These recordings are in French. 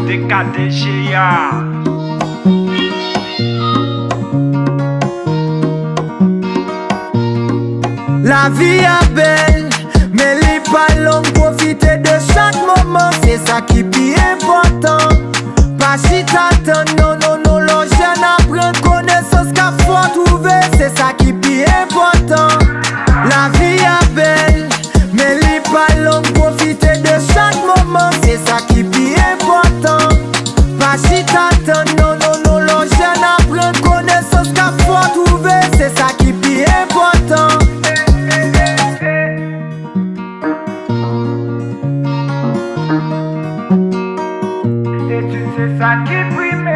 DKDGA. La vie est belle, mais les pas long, profiter de chaque moment, c'est ça qui est plus important. Pas si t'attends, non, non, non, l'on jeune apprendre connaissance qu'a faut trouver, c'est ça qui est plus important. La vie est belle, mais les pas long, profiter de chaque moment, c'est ça qui est plus important. Pas si t'attends, non, non, non, l'on jeune apprendre connaissance qu'a faut trouver, c'est ça qui est plus important. C'est ça qui prime.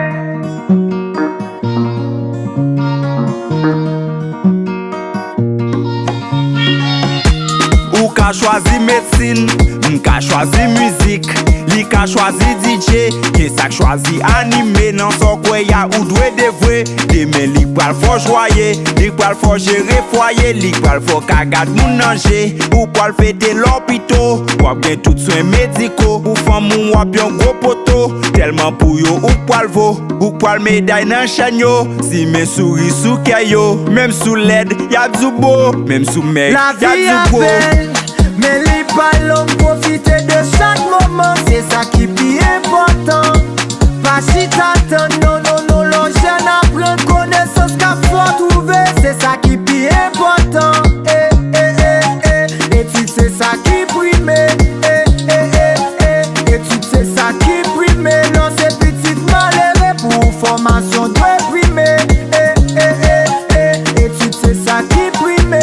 Ou ka choisi médecine, m'ka choisi musique. Li ka choisi DJ, ke sak choisi animé. Nan son kwe ya ou dwe devwe. Demain li pral fò joye, li pral fò gérer foyer, li pral fò kagad moun nanje. Ou pral fêter l'hôpitaux, wap gen tout soin médicaux. Ou fam moun wap yon gros poteau, tellement pou yo ou pral vo. Ou pral médaille nan chen yo, si men souri sou kè yo. Même sous LED, y'a du beau, même sous mec, La y'a vie du est beau. belle, mais les ballons profiter de chaque moment, c'est ça qui est plus important. Pas si t'attends, non, non, non, l'on jeune apprendre connaissance qu'a faut trouver, c'est ça qui est plus important. Étude, c'est ça qui prime. Étude, c'est ça qui prime. Non, c'est petit malheureux pour formation doit primer. Étude, c'est ça qui prime.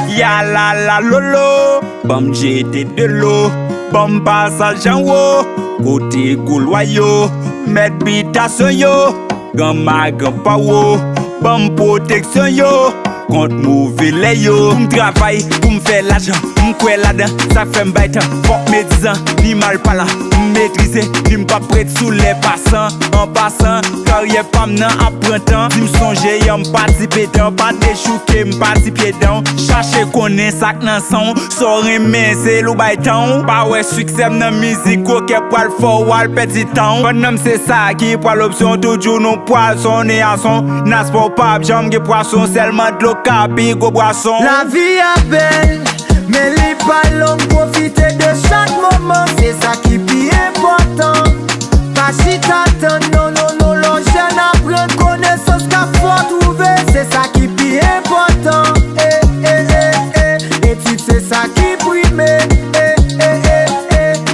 Ya la lolo, bam jete de l'eau, bam passage en haut, côté gouloyo, met bitation yo, gamma gampa wo, bam protection yo, contre mauvais lait yo. M'travaille pour m'faire l'argent, m'kwe là-dedans, ça fait m'baïtan, fuck médisant, ni mal pas là, m'maîtriser, ni m'pas prêt sous les passants, en passant, carrière pas m'nan apprentant, si m'songe y'a m'participer dans, pas déchouquer m'participer dans, chercher connaît ça nan son, sorry mais c'est l'ou baïtan, pas ouais succès nan musique, ok poil fort ou al petit temps, bonhomme c'est ça qui prend l'option, toujours non poisson et à son, nas pour pape, jambe qui poisson, seulement de l'eau capi, go boisson. La vie est belle, mais les ballons profiter de chaque moment, c'est ça qui est plus important. Pas si t'attends, non, non, non, l'on jeune apprendre connaissance qu'a faut trouver, c'est ça qui est plus important. Étude, c'est ça qui prime.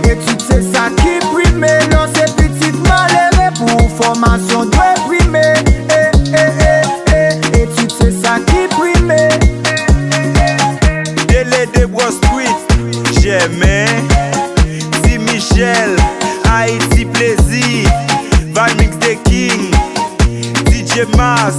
Étude, c'est ça qui prime. Non, c'est petit malheureux pour formation doit primer. Étude, c'est ça qui prime. Délai de Bros Street, j'aimais. Si Michel, Haïti plaisir, Valmix the King, DJ Mas.